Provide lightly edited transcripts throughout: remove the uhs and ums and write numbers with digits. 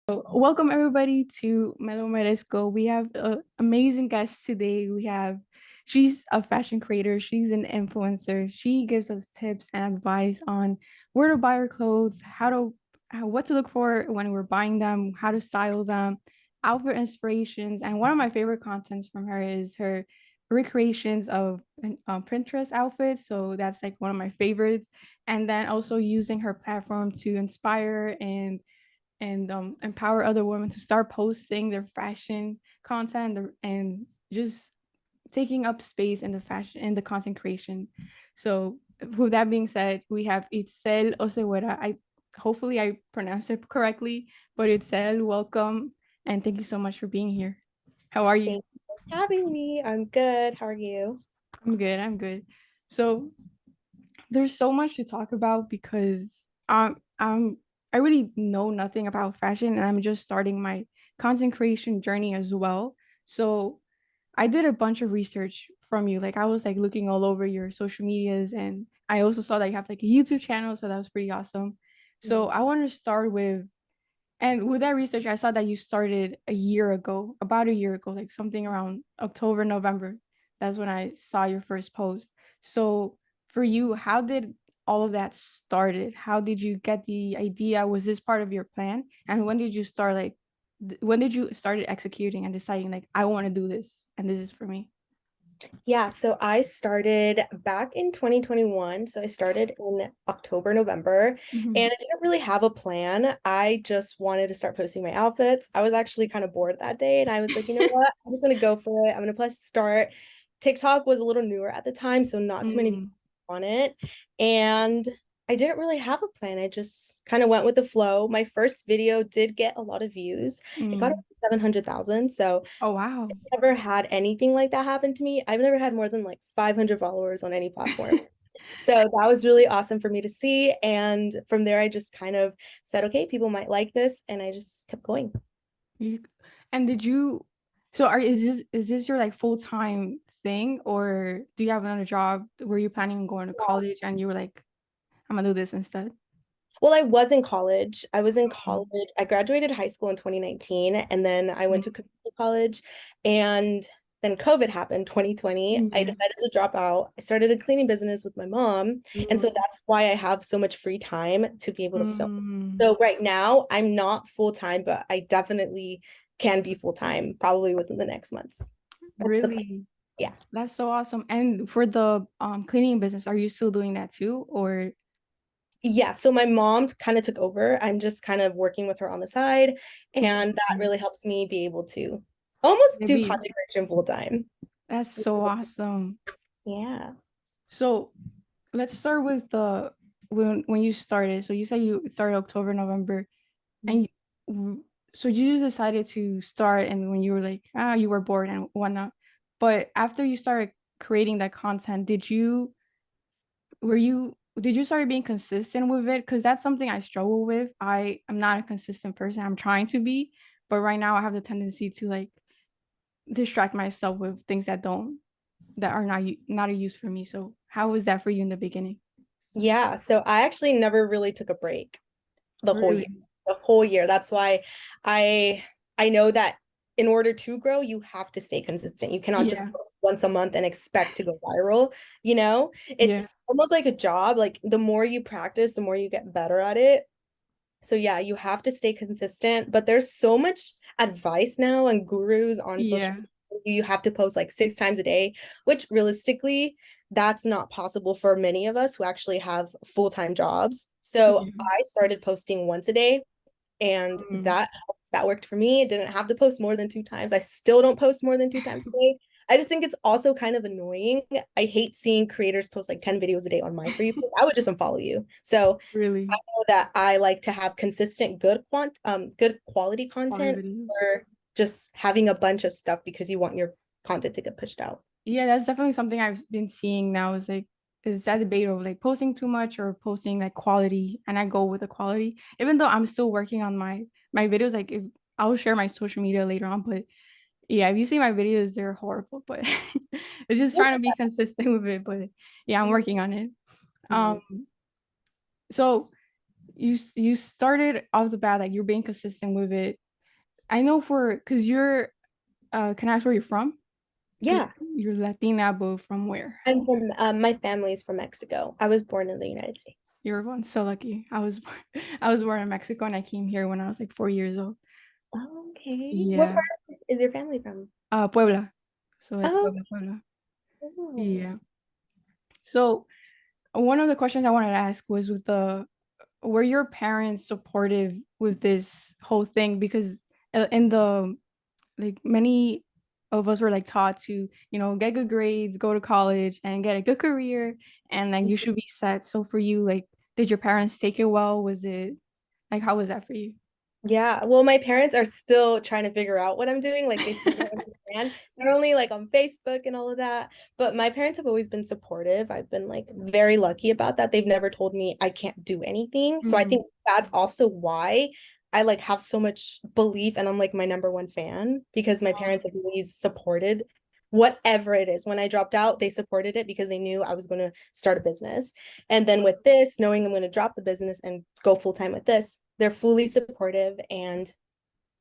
Welcome everybody to Merezco. We have an amazing guest today. She's a fashion creator, she's an influencer. She gives us tips and advice on where to buy our clothes, what to look for when we're buying them, how to style them, outfit inspirations. And one of my favorite contents from her is her recreations of Pinterest outfits. So that's like one of my favorites. And then also using her platform to inspire and empower other women to start posting their fashion content and just taking up space in the fashion in the content creation. So with that being said, we have Itzel Osewera. I hopefully I pronounced it correctly, but Itzel, welcome and thank you so much for being here. How are you? Thank you for having me. I'm good. How are you? I'm good. I'm good. So there's so much to talk about because I really know nothing about fashion and I'm just starting my content creation journey as well. So I did a bunch of research from you. Like I was like looking all over your social medias and I also saw that you have like a YouTube channel, so that was pretty awesome. So Mhm. I want to start with and with that research, I saw that you started a year ago, about a year ago, like something around October, November. That's when I saw your first post. So for you, how did all of that started? How did you get the idea? Was this part of your plan? And when did you start when did you started executing and deciding like I want to do this and this is for me? Yeah, so I started back in 2021. So I started in October, November, Mhm. and I didn't really have a plan. I just wanted to start posting my outfits. I was actually kind of bored that day, and I was like, you know what? I'm just gonna go for it. I'm gonna press start. TikTok was a little newer at the time, so not too many people Mm, on it. And I didn't really have a plan. I just kind of went with the flow. My first video did get a lot of views. It got mm. over 700,000. So Oh wow. never had anything like that happen to me. I've never had more than like 500 followers on any platform. So that was really awesome for me to see. And from there, I just kind of said, okay, people might like this. And I just kept going. You and did you so are is this your like full-time thing or do you have another job? Were you planning on going to college and you were like, I'm gonna do this instead? Well, I was in college. I was in Mm, college. I graduated high school in 2019, and then I went to mm, community college. And then COVID happened, 2020. I yeah. decided to drop out. I started a cleaning business with my mom. And so Mm, that's why I have so much free time to be able to film. mm, So right now, I'm not full time, but I definitely can be full time probably within the next months. That's the plan. really? Yeah. That's so awesome. And for the cleaning business, are you still doing that too? Or Yeah, so my mom kind of took over. I'm just kind of working with her on the side, and that mm, really helps me be able to almost do maybe content creation full time. that's so awesome. Yeah. So let's start with the when you started. So you said you started October, November. And so you just decided to start, and when you were like, you were bored and whatnot. But after you started creating that content, did you start being consistent with it? Because that's something I struggle with. I am not a consistent person. I'm trying to be, but right now I have the tendency to like distract myself with things that are not a use for me. So how was that for you in the beginning? Yeah, so I actually never really took a break the whole year. Really? The whole year. That's why I I know that in order to grow, you have to stay consistent. You cannot just Yeah. post once a month and expect to go viral, you know? Yeah. It's almost like a job. Like the more you practice, the more you get better at it. So yeah, you have to stay consistent, but there's so much advice now and gurus on social Yeah. media. You have to post like 6 times a day, which realistically, that's not possible for many of us who actually have full-time jobs. So Yeah. I started posting once a day, and Mm. that worked for me. I didn't have to post more than 2 times. I still don't post more than 2 times a day. I just think it's also kind of annoying. I hate seeing creators post like 10 videos a day on my For You page. I would just unfollow you. So I Really know that I like to have consistent good quality quality content videos. or just having a bunch of stuff because you want your content to get pushed out. Yeah, that's definitely something I've been seeing now is that debate of like posting too much or posting like quality and I go with the quality. Even though I'm still working on my videos, like if I'll share my social media later on, but yeah, if you see my videos, they're horrible, but it's just trying to be consistent with it. But yeah, I'm working on it. Um, Mhm. so you started off the bat like you're being consistent with it. I know for because you're can I ask where you're from? Because Yeah, you're Latina, but from where? I'm from my family is from Mexico. I was born in the United States. You're one so lucky. I was born in Mexico and I came here when I was like 4 years old. Okay. What Yeah. part is your family from? Puebla. So like Oh, Puebla, Puebla. oh. Yeah. So one of the questions I wanted to ask was with the were your parents supportive with this whole thing? Because in the like many of us were like taught to, get good grades, go to college and get a good career and then you should be set. So for you, like, did your parents take it well? Was it like how was that for you? Yeah, well, my parents are still trying to figure out what I'm doing. Like they still don't understand. They're only like on Facebook and all of that. But my parents have always been supportive. I've been like very lucky about that. They've never told me I can't do anything. So I Mm. think that's also why I like have so much belief and I'm like my number one fan because my parents have always supported whatever it is. When I dropped out, they supported it because they knew I was going to start a business. And then with this, knowing I'm going to drop the business and go full time with this, they're fully supportive. And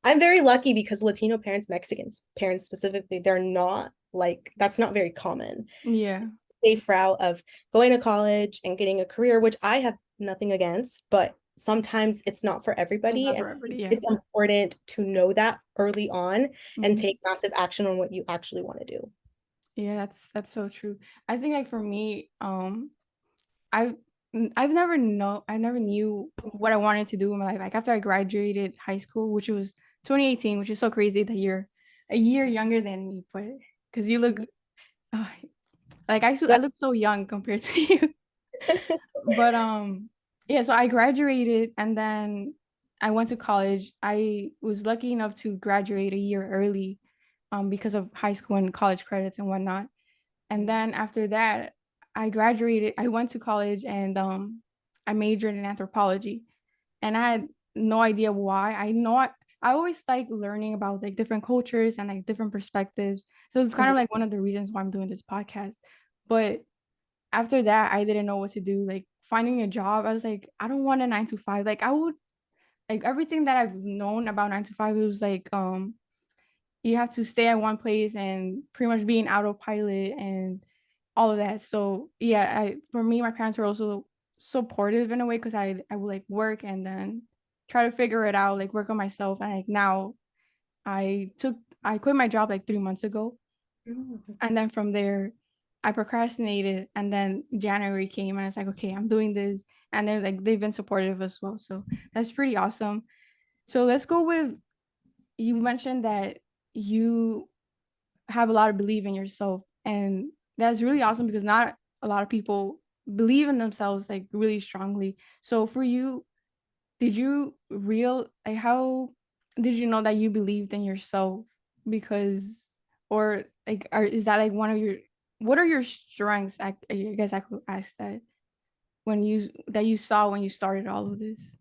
I'm very lucky because Latino parents, Mexicans parents specifically, they're not like, that's not very common. Yeah, Safe route of going to college and getting a career, which I have nothing against, but sometimes it's not for it's everybody. not And for everybody. Yeah. it's important to know that early on and Mhm. take massive action on what you actually want to do. Yeah, that's so true. I think like for me, I I never knew what I wanted to do in my life. Like after I graduated high school, which was 2018, which is so crazy that you're a year younger than me, but because you look uh, like I Yeah. look so young compared to you. But yeah, so I graduated and then I went to college. I was lucky enough to graduate a year early because of high school and college credits and whatnot. And then after that, I graduated. I went to college and I majored in anthropology. And I had no idea why. I always like learning about like different cultures and like different perspectives. So it's kind of like one of the reasons why I'm doing this podcast. But after that, I didn't know what to do. Like finding a job, I was like, I don't want a 9 to 5. Like I would like everything that I've known about 9 to 5, it was like you have to stay at one place and pretty much be an autopilot and all of that. So yeah, I for me, my parents were also supportive in a way because I would like work and then try to figure it out, like work on myself. And like now I took I quit my job like 3 months ago. And then from there I procrastinated and then January came and it's like, okay, I'm doing this. And they're like they've been supportive as well. So that's pretty awesome. So let's go with you mentioned that you have a lot of belief in yourself and that's really awesome because not a lot of people believe in themselves like really strongly. So for you, did you real like how did you know that you believed in yourself? Because or like is that like one of your what are your strengths? I guess I could ask that when you saw when you started all of this.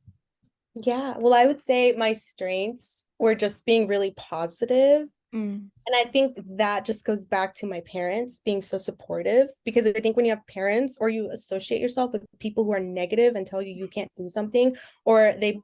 Yeah, well, I would say my strengths were just being really positive. Mm, And I think that just goes back to my parents being so supportive because I think when you have parents or you associate yourself with people who are negative and tell you you can't do something, or they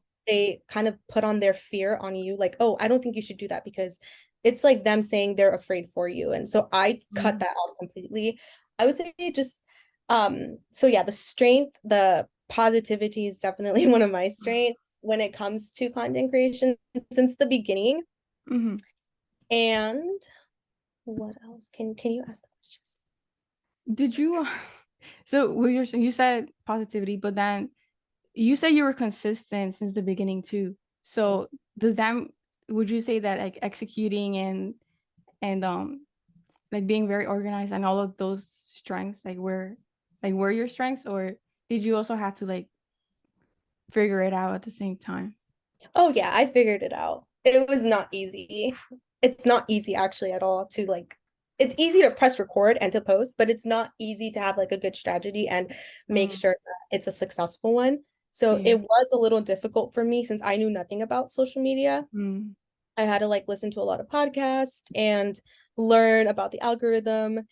kind of put on their fear on you, like, oh, I don't think you should do that because it's like them saying they're afraid for you. And so I cut mm, that off completely. I would say just so yeah, the strength, the positivity is definitely one of my strengths when it comes to content creation since the beginning. mm-hmm. And what else? Can you ask the question? Did you so what you're saying you said positivity, but then you said you were consistent since the beginning too. So does that would you say that like executing and like being very organized and all of those strengths like were your strengths or did you also have to like figure it out at the same time? Oh yeah, I figured it out. It was not easy. It's not easy actually at all to like it's easy to press record and to post, but it's not easy to have like a good strategy and make Mm, sure that it's a successful one. So yeah. it was a little difficult for me since I knew nothing about social media. Mm, I had to like listen to a lot of podcasts and learn about the algorithm.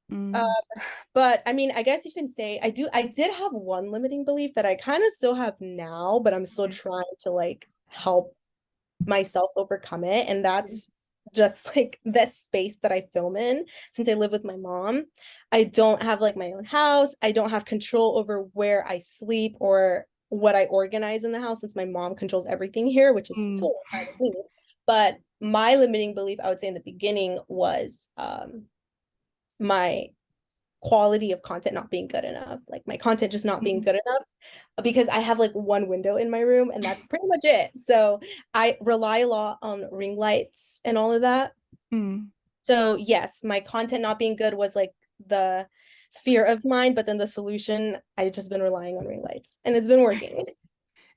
Uh, Mm. but I mean, I guess you can say I did have one limiting belief that I kind of still have now, but I'm still Okay. trying to like help myself overcome it. And Yeah. that's just like this space that I film in since I live with my mom. I don't have like my own house. I don't have control over where I sleep or what I organize in the house since my mom controls everything here, which is Mm. totally fine with me. But my limiting belief, I would say in the beginning, was my quality of content not being good enough, like my content just not being Mm. good enough because I have like one window in my room and that's pretty much it. So I rely a lot on ring lights and all of that. Mm. So yes, my content not being good was like the fear of mine, but then the solution, I just been relying on ring lights and it's been working.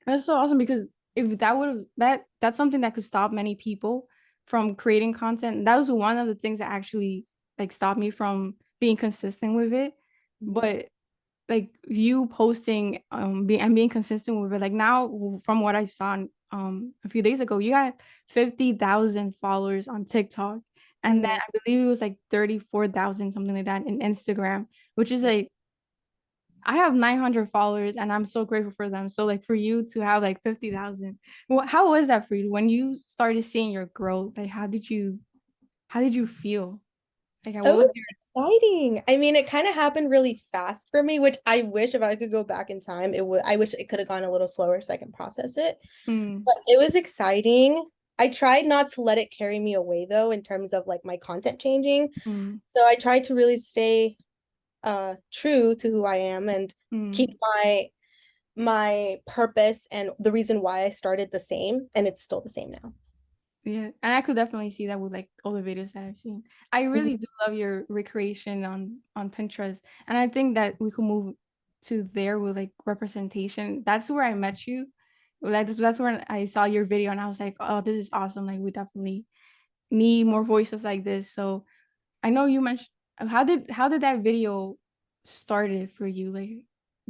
That's so awesome because if that would have that's something that could stop many people from creating content. That was one of the things that actually like stopped me from being consistent with it. But like you posting being consistent with it, like now from what I saw a few days ago, you had 50,000 followers on TikTok, and then Mhm. I believe it was like 34,000 something like that in Instagram, which is like I have 900 followers and I'm so grateful for them. So like for you to have like 50,000, how was that for you when you started seeing your growth? Like how did you feel? Like It what was was exciting. I mean, it kind of happened really fast for me, which I wish if I could go back in time, it would I wish it could have gone a little slower so I can process it. mm, But it was exciting. I tried not to let it carry me away though, in terms of like my content changing. mm, So I tried to really stay true to who I am and keep mm. my purpose and the reason why I started the same, and it's still the same now. Yeah, and I could definitely see that with like all the videos that I've seen. I Mhm. really do love your recreation on Pinterest, and I think that we could move to there with like representation. That's where I met you. Like that's where I saw your video, and I was like, oh, this is awesome. Like we definitely need more voices like this. So I know you mentioned how did that video started for you? Like,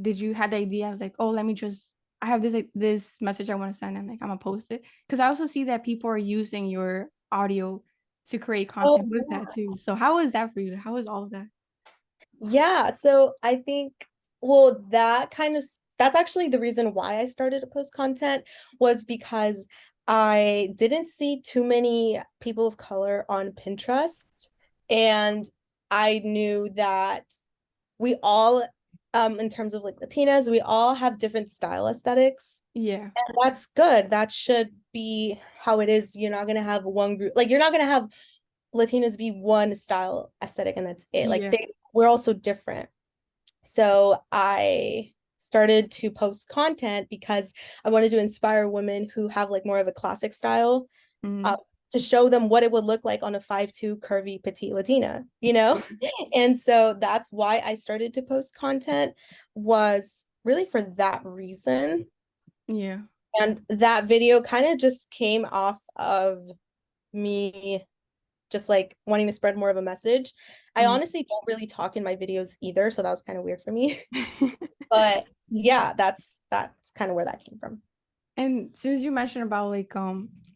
did you had the idea? I was like, oh, let me just I have this like, this message I want to send, and like I'm gonna post it because I also see that people are using your audio to create Oh, content with that too. So how was that for you? How was all of that? yeah. So I think, well, that's actually the reason why I started to post content was because I didn't see too many people of color on Pinterest. And I knew that we all, in terms of like Latinas, we all have different style aesthetics. Yeah, And that's good. That should be how it is. You're not gonna have one group, like you're not gonna have Latinas be one style aesthetic and that's it. Like yeah, we're all so different. So I started to post content because I wanted to inspire women who have like more of a classic style, uh, mm, to show them what it would look like on a 5'2" curvy petite Latina, you know? yeah, And so that's why I started to post content, was really for that reason. yeah, And that video kind of just came off of me just like wanting to spread more of a message. I mm. honestly don't really talk in my videos either, so that was kind of weird for me. But yeah, that's kind of where that came from. And since you mentioned about like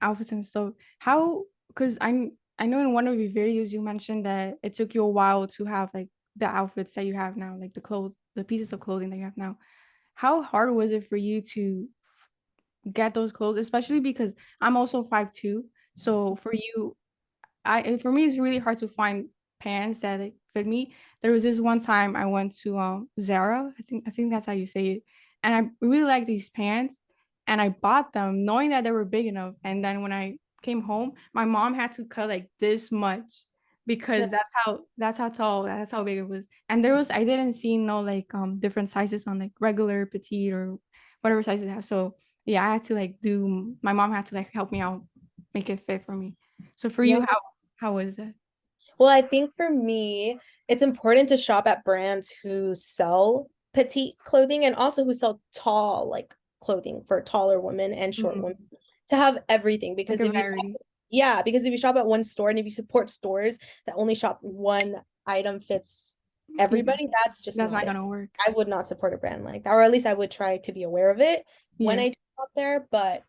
outfits and stuff, how because I know in one of your videos you mentioned that it took you a while to have like the outfits that you have now, like the pieces of clothing that you have now. How hard was it for you to get those clothes, especially because I'm also 5'2"? So for you, for me it's really hard to find pants that like, fit me. There was this one time I went to Zara, I think that's how you say it, and I really like these pants, and I bought them knowing that they were big enough. And then when I came home, my mom had to cut like this much because that's how tall, that's how big it was. And I didn't see no like different sizes on like regular, petite, or whatever sizes I have. So yeah, I had to like do my mom had to like help me out, make it fit for me. So for Yeah. you, how was that? Well, I think for me, it's important to shop at brands who sell petite clothing and also who sell tall, like clothing for taller women and short women, Mm, to have everything. like Because a if you, variety. yeah, because if you shop at one store and if you support stores that only shop one item fits Yeah, everybody, that's just that's not not it. gonna work. I would not support a brand like that, or at least I would try to be aware of it when Yeah. I shop there. But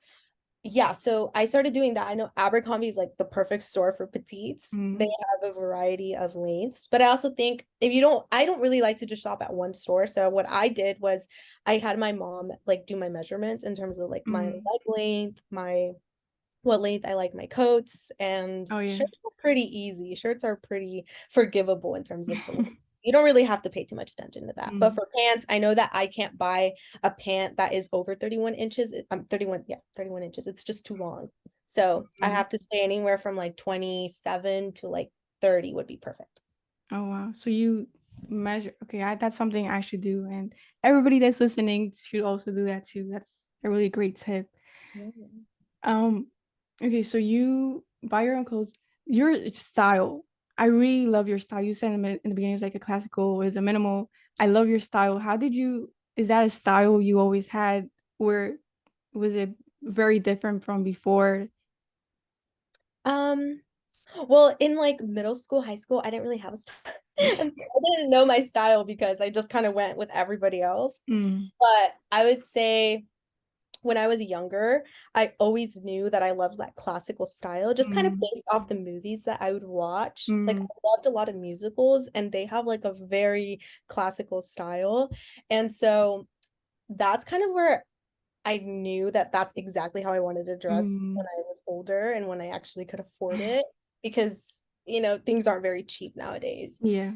Yeah, so I started doing that. I know Abercrombie is like the perfect store for petites. They Mm, have a variety of lengths, but I also think if you don't, I don't really like to just shop at one store. So what I did was I had my mom like do my measurements in terms of like my mm. leg length, my what length I like my coats, and Oh yeah. shirts are pretty easy. Shirts are pretty forgivable in terms of the length. You don't really have to pay too much attention to that. But Mm, for pants, I know that I can't buy a pant that is over 31 inches. I'm 31, yeah, 31 inches. It's just too long. So I mm. have to stay anywhere from like 27 to like 30 would be perfect. Oh wow. So you measure. Okay, that's something I should do, and everybody that's listening should also do that too. That's a really great tip. Mhm. Um, okay, so you buy your own clothes. Your style, I really love your style. You said in the beginning it's like a classical, it's a minimal. I love your style. How did you? Is that a style you always had, or was it very different from before? Um, well, in like middle school, high school, I didn't really have a style. I didn't know my style because I just kind of went with everybody else. Mm, But I would say when I was younger, I always knew that I loved that classical style, just kind of mm, based off the movies that I would watch. Like mm, I loved a lot of musicals and they have like a very classical style. And so that's kind of where I knew that that's exactly how I wanted to dress when mm. I was older and when I actually could afford it because, things aren't very cheap nowadays. Yeah.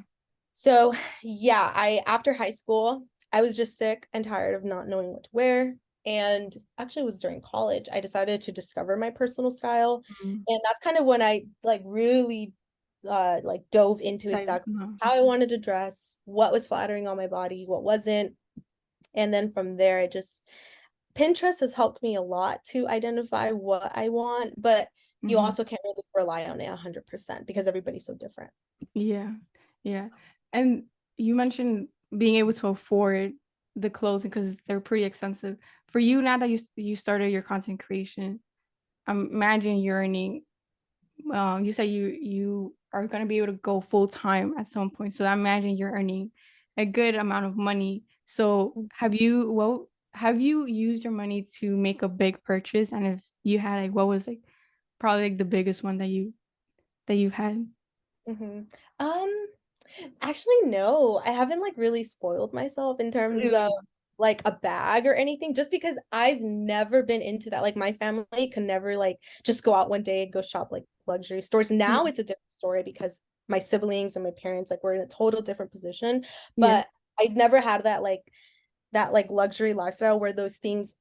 So, yeah, I after high school, I was just sick and tired of not knowing what to wear. And actually, it was during college, I decided to discover my personal style. Mm. And that's kind of when I like really like dove into exactly No. how I wanted to dress, what was flattering on my body, what wasn't. And then from there, I just Pinterest has helped me a lot to identify what I want, but you Mhm. also can't really rely on it 100% because everybody's so different. Yeah. Yeah. And you mentioned being able to afford the clothes because they're pretty expensive. For you now that you started your content creation, imagine you're earning you said you are going to be able to go full time at some point. So I imagine you're earning a good amount of money. So have you used your money to make a big purchase? And if you had like what was like probably like the biggest one that you've had? Mm-hmm. Um, Actually, no, I haven't like really spoiled myself in terms of Really? like a bag or anything, just because I've never been into that. Like my family could never like just go out one day and go shop like luxury stores. Now Mm, it's a different story because my siblings and my parents like were in a total different position. yeah. But I'd never had that like luxury lifestyle where those things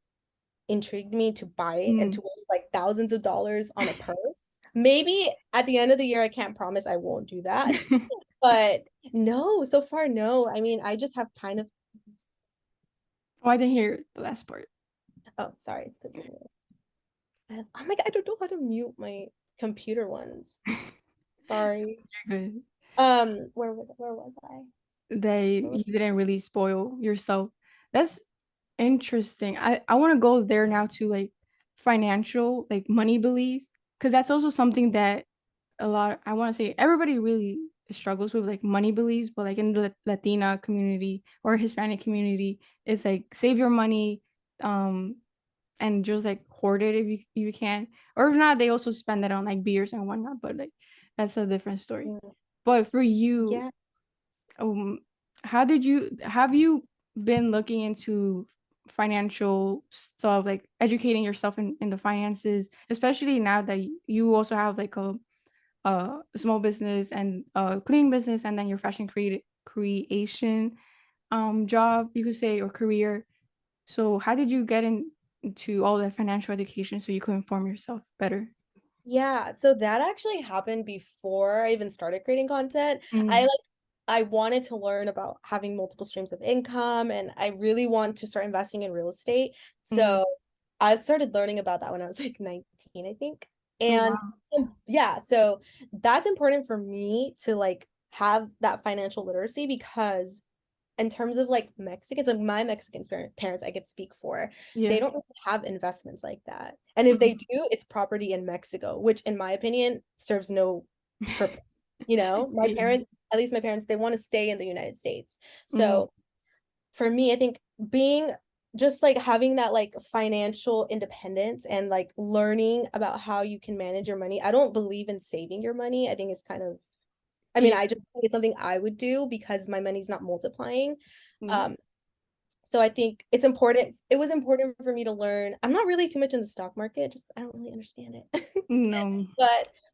intrigued me to buy and Mm. to waste like thousands of dollars on a purse. Maybe at the end of the year, I can't promise I won't do that. But no, so far, no. I mean, I just have kind of, Oh, I didn't hear the last part. oh, sorry, it's because oh my God, I don't know how to mute my computer ones. Sorry. You're good. Where was I? That you didn't really spoil yourself. That's interesting. I want to go there now to like financial, like money beliefs, because that's also something that a lot, I want to say everybody really struggles with like money beliefs, but like in the Latina community or Hispanic community, it's like save your money, um, and just like hoard it if you can, or if not, they also spend it on like beers and whatnot. But like that's a different story. Mm, But for you, yeah. um, how did you have you been looking into financial stuff, like educating yourself in the finances, especially now that you also have like a small business and a cleaning business, and then your creation job, you could say, or career. So how did you get into all that financial education so you could inform yourself better? Yeah, so that actually happened before I even started creating content. I Mm, like I wanted to learn about having multiple streams of income and I really want to start investing in real estate. mm. So I started learning about that when I was like 19, I think. Oh, And wow. yeah, so that's important for me to like have that financial literacy because in terms of like Mexicans, like my Mexican parents, I could speak for, they Yeah. don't really have investments like that. And if they Mm. do, it's property in Mexico, which in my opinion serves no purpose. My Yeah. parents, at least my parents, they want to stay in the United States. Mm, So for me, I think being just like having that like financial independence and like learning about how you can manage your money. I don't believe in saving your money. I think it's kind of, I mean, Yeah. I just think it's something I would do because my money's not multiplying. Yeah. Um, so I think it's important. It was important for me to learn. I'm not really too much in the stock market, just I don't really understand it. No.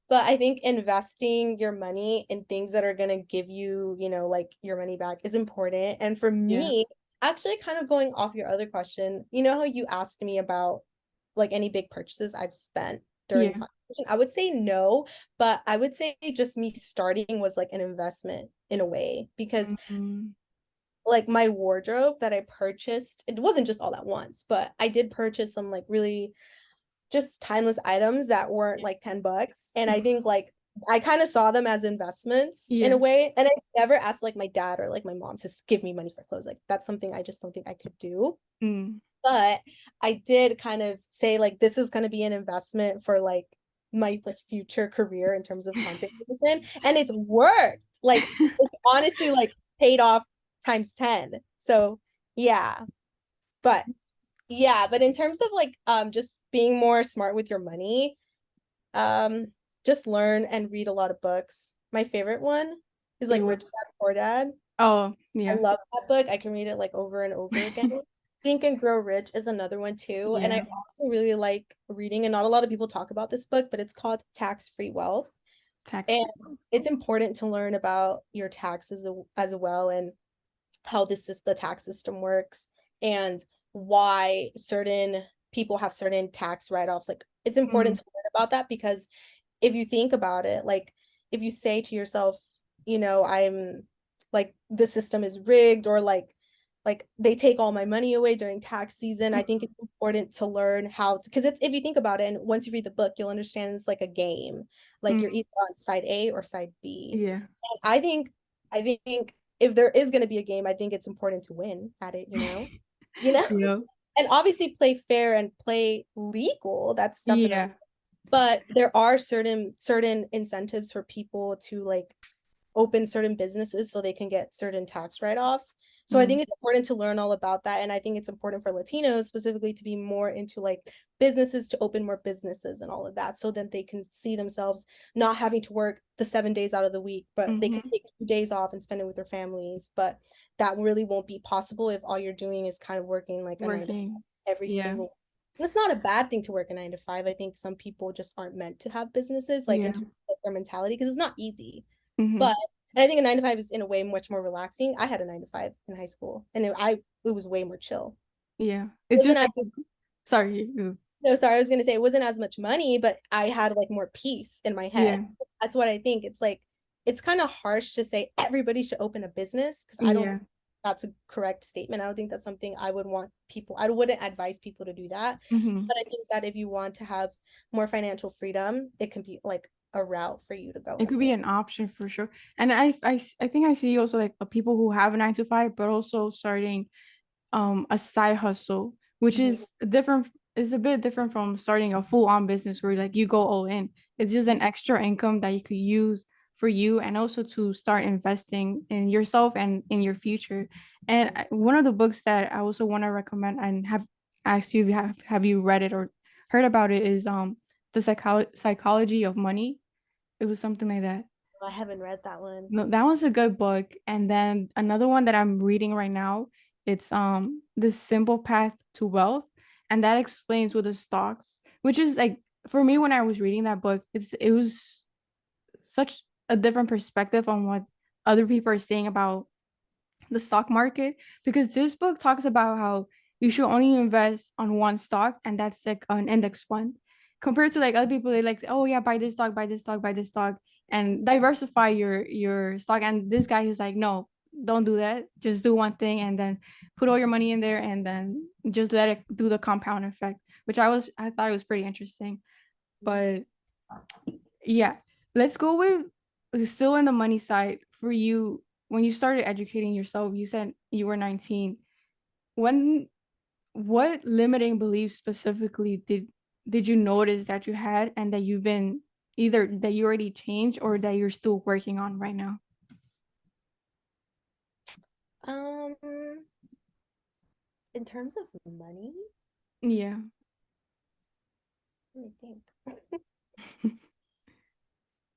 But I think investing your money in things that are gonna give you, like your money back is important. And for Yeah. me, actually kind of going off your other question, you know how you asked me about like any big purchases I've spent during Yeah. content creation? I would say no, but I would say just me starting was like an investment in a way because Mhm. like my wardrobe that I purchased, it wasn't just all at once, but I did purchase some like really just timeless items that weren't like $10. And I think like I kind of saw them as investments in a Yeah. way. And I never asked like my dad or like my mom to give me money for clothes. Like that's something I just don't think I could do. Mm. But I did kind of say like this is going to be an investment for like my like future career in terms of content creation. And it's worked. Like it's honestly like paid off times 10. So yeah. But yeah, but in terms of like just being more smart with your money, um just learn and read a lot of books. My favorite one is It like Rich was. Dad Poor Dad. Oh, I yeah. love that book. I can read it like over and over again. Think and Grow Rich is another one too. And I Yeah. also really like reading, and not a lot of people talk about this book, but it's called Tax-Free Wealth. Tax And free. it's important to learn about your taxes as well, and how this is the tax system works, and why certain people have certain tax write-offs. Like it's important Mm. to learn about that because if you think about it, like if you say to yourself, I'm like the system is rigged, or like they take all my money away during tax season. I think it's important to learn how to, because it's, if you think about it, and once you read the book, you'll understand it's like a game. Like you're Mm. either on side A or side B. Yeah. And I think if there is going to be a game, I think it's important to win at it, you know, Yeah. and obviously play fair and play legal. That's definitely, Yeah. but there are certain incentives for people to like open certain businesses so they can get certain tax write-offs. So I Mm. think it's important to learn all about that. And I think it's important for Latinos specifically to be more into like businesses, to open more businesses and all of that, so that they can see themselves not having to work the 7 days out of the week, but they can Mm-hmm. take 2 days off and spend it with their families. But that really won't be possible if all you're doing is kind of working like a 9 to 5 Working. every Yeah. single. And it's not a bad thing to work a 9 to 5. I think some people just aren't meant to have businesses, like in Yeah. terms of like, their mentality, because it's not easy. Mm-hmm. But and I think a 9 to 5 is in a way much more relaxing. I had a 9 to 5 in high school, and it was way more chill. Yeah. It It's wasn't just as like, sorry. No, sorry, I was gonna say it wasn't as much money, but I had like more peace in my head. Yeah. That's what I think. It's like it's kind of harsh to say everybody should open a business, because I don't Yeah. that's a correct statement. I don't think that's something I would want people, I wouldn't advise people to do that. Mm-hmm. But I think that if you want to have more financial freedom, it can be like a route for you to go It could into. be an option for sure. And I think I see also like people who have a 9 to 5, but also starting a side hustle, which Mhm. is different. It's a bit different from starting a full-on business where like you go all in. It's just an extra income that you could use for you and also to start investing in yourself and in your future. And one of the books that I also want to recommend and have asked you, have you read it or heard about it, is the psychology of money. It was something like that. I haven't read that one. No, that was a good book. And then another one that I'm reading right now, it's The Simple Path to Wealth. And that explains with the stocks, which is like for me when I was reading that book, it was such a different perspective on what other people are saying about the stock market, because this book talks about how you should only invest on one stock, and that's like an index fund, compared to like other people. They like, oh yeah, buy this stock, buy this stock, buy this stock, and diversify your stock. And this guy is like, no, don't do that, just do one thing and then put all your money in there and then just let it do the compound effect, which I thought it was pretty interesting. But yeah, let's go with still in the money side for you. When you started educating yourself, you said you were 19. When what limiting beliefs specifically did you notice that you had and that you've been either that you already changed or that you're still working on right now? Um, In terms of money, Yeah. let me think.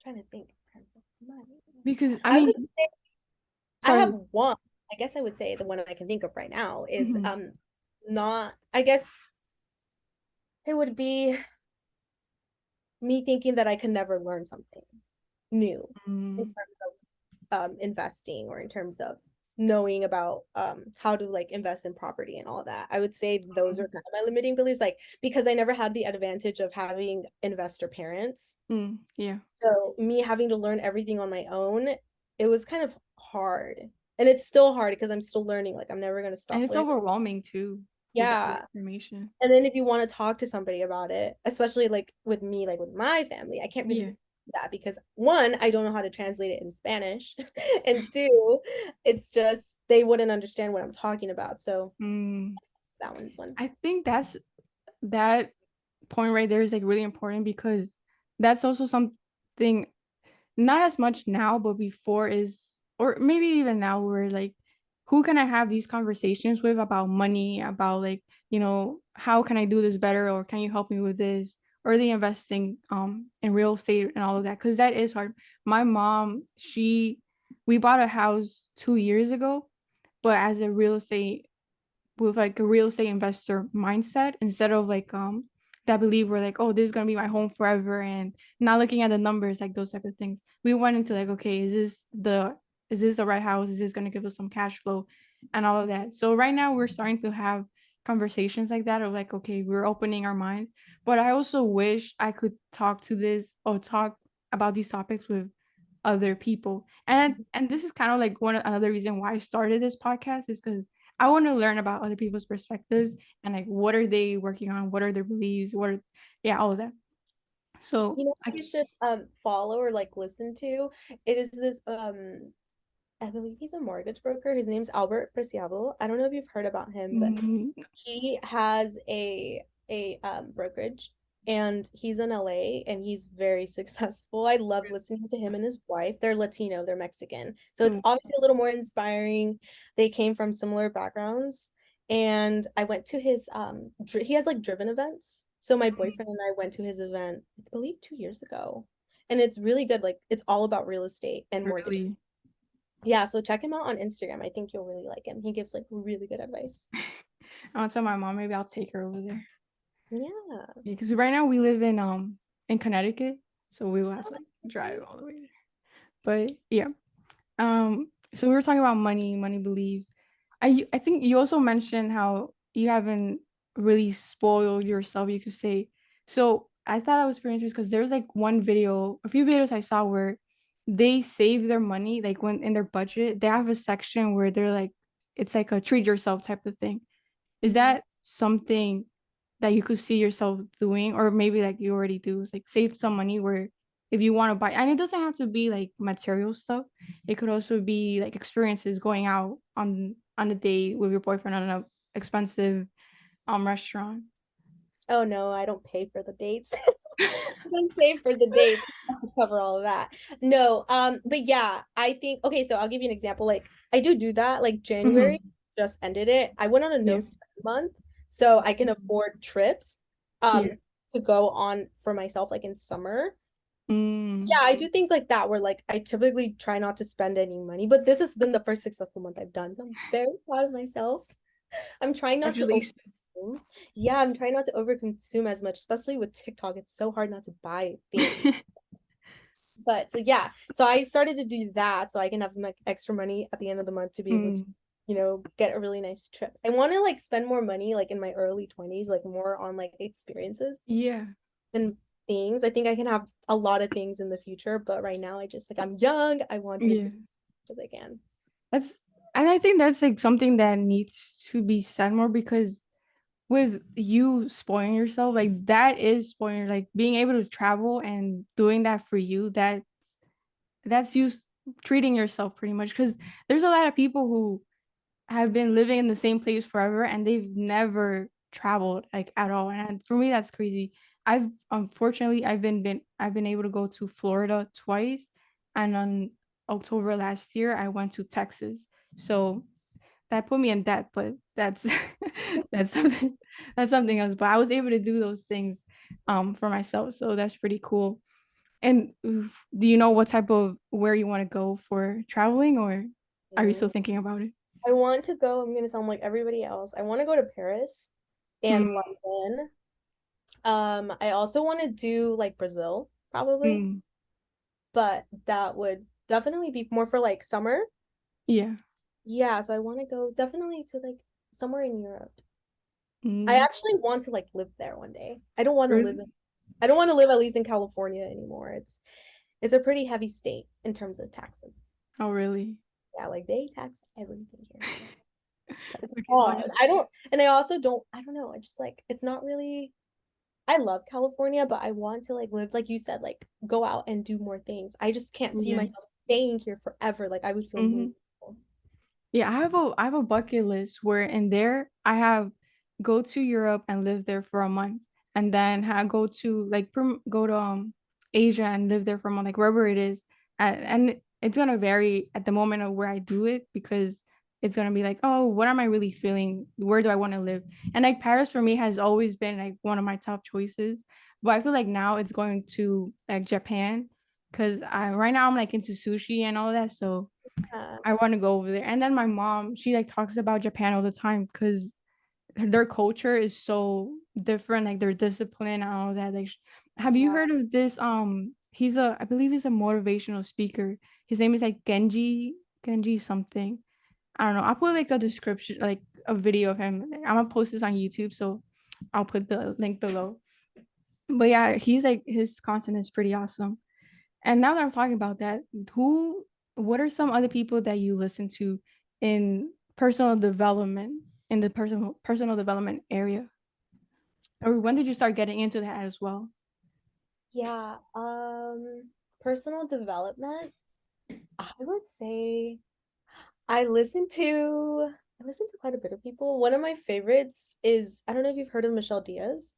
Trying to think in terms of money. Because I I would mean, say I sorry. have one. I guess I would say the one I can think of right now is Mhm. not, I guess it would be me thinking that I could never learn something new in Mm, terms of investing or in terms of knowing about how to like invest in property and all that. I would say those are kind of my limiting beliefs, like because I never had the advantage of having investor parents. yeah. So me having to learn everything on my own, it was kind of hard. And it's still hard because I'm still learning. Like I'm never gonna And stop it's learning. overwhelming too with all the Yeah. information. And then if you want to talk to somebody about it, especially like with me, like with my family, I can't really Yeah. do that because one, I don't know how to translate it in Spanish. And two, it's just they wouldn't understand what I'm talking about. So Mm. that one's one. I think that point right there is like really important because that's also something not as much now, but before is, or maybe even now, where like, who can I have these conversations with about money, about like, how can I do this better, or can you help me with this, or the investing in real estate and all of that, because that is hard. My mom, we bought a house 2 years ago, but as a real estate with like a real estate investor mindset instead of like that believe we're like, oh, this is gonna be my home forever, and not looking at the numbers, like those type of things. We went into like, okay, is this the right house? Is this gonna give us some cash flow and all of that? So right now we're starting to have conversations like that of like, okay, we're opening our minds. But I also wish I could talk about these topics with other people. And this is kind of like another reason why I started this podcast, is because I want to learn about other people's perspectives and like what are they working on, what are their beliefs, yeah, all of that. So You know what you should follow or like listen to? It is this I believe he's a mortgage broker. His name's Albert Preciado. I don't know if you've heard about him, but mm, he has a brokerage and he's in LA and he's very successful. I love listening to him and his wife. They're Latino, they're Mexican. So it's mm, obviously a little more inspiring. They came from similar backgrounds. And I went to his he has like driven events. So my boyfriend and I went to his event, I believe 2 years ago. And it's really good. Like it's all about real estate and mortgages. really. Yeah, so check him out on Instagram. I think you'll really like him. He gives like really good advice. I want to tell my mom, maybe I'll take her over there. Yeah. Yeah, because right now we live in Connecticut, so we will have to like drive all the way there. But yeah. So we were talking about money beliefs. I think you also mentioned how you haven't really spoiled yourself, you could say. So I thought that was pretty interesting because there's like a few videos I saw where they save their money, like when in their budget, they have a section where they're like, it's like a treat yourself type of thing. Is Mhm. that something that you could see yourself doing, or maybe like you already do, is like save some money where if you want to buy, and it doesn't have to be like material stuff, it could also be like experiences, going out on a date with your boyfriend on an expensive restaurant. Oh no, I don't pay for the dates. I don't pay for the dates. I have to cover all of that. No, but yeah, I think okay, so I'll give you an example. Like I do that. Like January Hmm. just ended it. I went on a no Yeah. spend month, so I can afford trips Yeah. to go on for myself like in summer. Mm. Yeah, I do things like that where like I typically try not to spend any money, but this has been the first successful month I've done. So I'm very proud of myself. I'm trying not to Congratulations. overconsume. Yeah, I'm trying not to overconsume as much, especially with TikTok. It's so hard not to buy things. But so yeah, so I started to do that so I can have some like extra money at the end of the month to be able to, Mm. get a really nice trip. I want to like spend more money like in my early 20s, like more on like experiences Yeah. and things. I think I can have a lot of things in the future, but right now I just like I'm young. I want to Yeah. experience as I can. That's and I think that's like something that needs to be said more, because with you spoiling yourself, like that is spoiling, like being able to travel and doing that for you, that's you treating yourself pretty much, because there's a lot of people who have been living in the same place forever and they've never traveled like at all, and for me that's crazy. I've been able to go to Florida twice, and on October last year I went to Texas. So that put me in debt, but that's that's something that's something else. But I was able to do those things for myself. So that's pretty cool. And do you know what type of where you want to go for traveling, or are you still Mm. thinking about it? I want to go, I'm gonna sound like everybody else. I want to go to Paris and Mm, London. I also want to do like Brazil, probably, mm, but that would definitely be more for like summer. yeah. Yeah, so I want to go definitely to like somewhere in Europe. I Mm, actually want to like live there one day. I don't want to live really? in I don't want to live at least in California anymore. It's a pretty heavy state in terms of taxes. Oh, really? Yeah, like they tax everything here. So it's Okay, so I hard. just I don't, and I also don't, I don't know. I just like, it's not really, I love California, but I want to like live, like you said, like go out and do more things. I just can't see yeah. myself staying here forever. Like I would feel Hmm. miserable. Yeah, I have a bucket list where in there I have go to Europe and live there for a month, and then go to like go to Asia and live there for a month, like wherever it is. And it's gonna vary at the moment of where I do it because it's gonna be like, oh, what am I really feeling? Where do I want to live? And like Paris for me has always been like one of my top choices. But I feel like now it's going to like Japan because I right now I'm like into sushi and all that. So Yeah, I want to go over there. And then my mom, she like talks about Japan all the time because their culture is so different, like their discipline and all that. Like, have you yeah. heard of this? I believe he's a motivational speaker. His name is like Genji something. I don't know. I'll put like a description, like a video of him. I'm gonna post this on YouTube, so I'll put the link below. But yeah, he's like his content is pretty awesome. And now that I'm talking about that, what are some other people that you listen to in personal development, in the personal development area? Or when did you start getting into that as well? Yeah. Personal development, I would say I listen to quite a bit of people. One of my favorites is I don't know if you've heard of Michelle Diaz.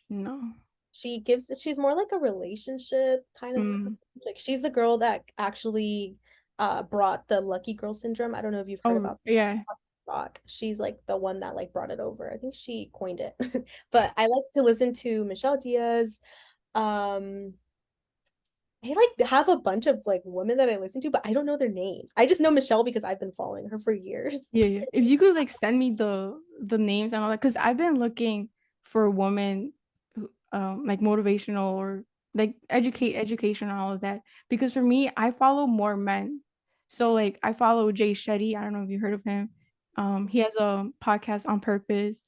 No. She's more like a relationship kind of coach. Mm. Like she's the girl that actually brought the lucky girl syndrome. I don't know if you've heard Oh, about yeah. TikTok. She's like the one that like brought it over. I think she coined it. But I like to listen to Michelle Diaz. Um I like have a bunch of like women that I listen to, but I don't know their names. I just know Michelle because I've been following her for years. Yeah, yeah. If you could like send me the names and all that, because I've been looking for women like motivational or like education and all of that. Because for me, I follow more men. So like I follow Jay Shetty. I don't know if you heard of him. He has a podcast on purpose.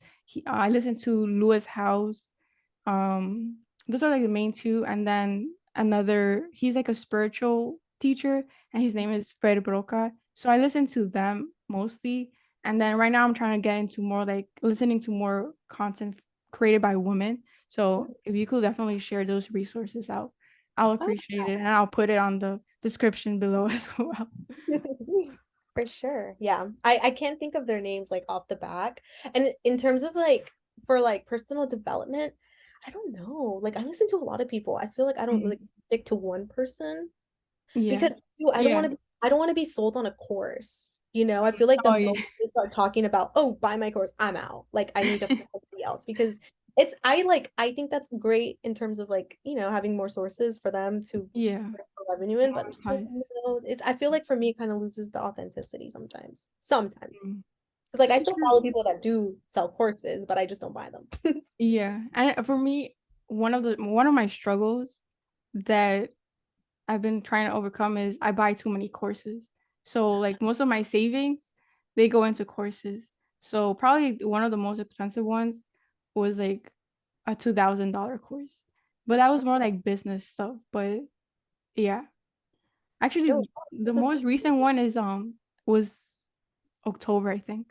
I listen to Lewis House. Those are like the main two, and then another. He's like a spiritual teacher, and his name is Fred Broca. So I listen to them mostly, and then right now I'm trying to get into more like listening to more content created by women. So if you could definitely share those resources out, I'll Oh, appreciate it, and I'll put it on the description below as well. for sure. Yeah. I can't think of their names like off the back. And in terms of like for like personal development, I don't know. Like I listen to a lot of people. I feel like I don't Mhm. like stick to one person Yeah, because you yeah, I don't want to be sold on a course. You know, I feel like the oh yeah, moment they start talking about, oh, buy my course, I'm out. Like I need to find somebody else because it's I think that's great in terms of like, you know, having more sources for them to yeah. bring more revenue in, but More just, you advice. know, I feel like for me it kind of loses the authenticity sometimes. Sometimes. Mm. It's like I still True. follow people that do sell courses, but I just don't buy them. Yeah, and for me, one of my struggles that I've been trying to overcome is I buy too many courses. So like most of my savings, they go into courses. So probably one of the most expensive ones was like a $2,000 course. But that was more like business stuff. But yeah. Oh. Actually the most recent one is was October, I think.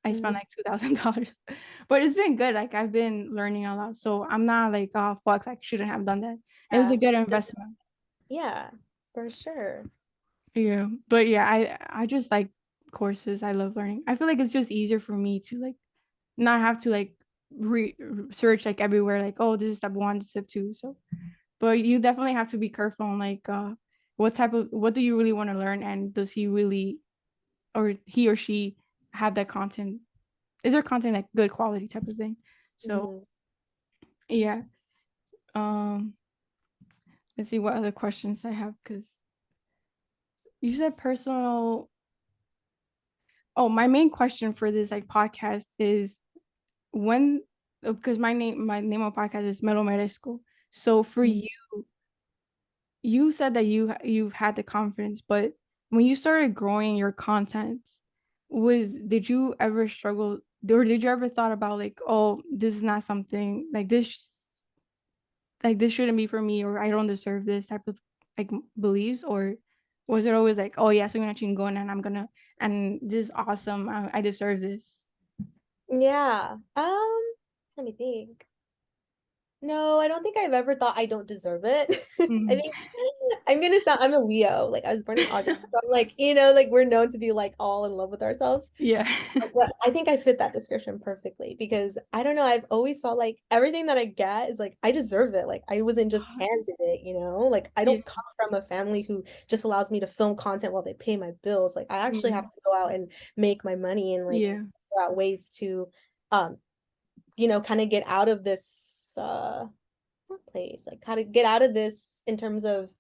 I spent Mhm. like $2,000. But it's been good. Like I've been learning a lot. So I'm not like, oh fuck, like shouldn't have done that. It was a Yeah. good investment. Yeah, for sure. Yeah, but yeah, I just like courses. I love learning. I feel like it's just easier for me to like not have to like search like everywhere like, oh, this is step one, this is step two. So, but you definitely have to be careful on like what do you really want to learn, and does he really or he or she have that content? Is their content like good quality type of thing? So Mhm. yeah. Um, let's see what other questions I have because you said personal. Oh, my main question for this like podcast is when because my name on podcast is Melo Merezco. So for Mhm. you, you said that you've had the confidence, but when you started growing your content, was did you ever struggle or did you ever thought about like, oh, this is not something like this shouldn't be for me or I don't deserve this type of like beliefs or was it always like, oh yeah, soy una chingona and I'm gonna and this is awesome. I deserve this. Yeah. Let me think. No, I don't think I've ever thought I don't deserve it. I Mhm. think I'm a Leo. Like I was born in August. So I'm like, like we're known to be like all in love with ourselves. Yeah. But I think I fit that description perfectly because I don't know, I've always felt like everything that I get is like I deserve it. Like I wasn't just handed it. Like I Yeah. don't come from a family who just allows me to film content while they pay my bills. Like I actually have Yeah. to go out and make my money and like Yeah. figure out ways to um kind of get out of this not place, like how to get out of this in terms of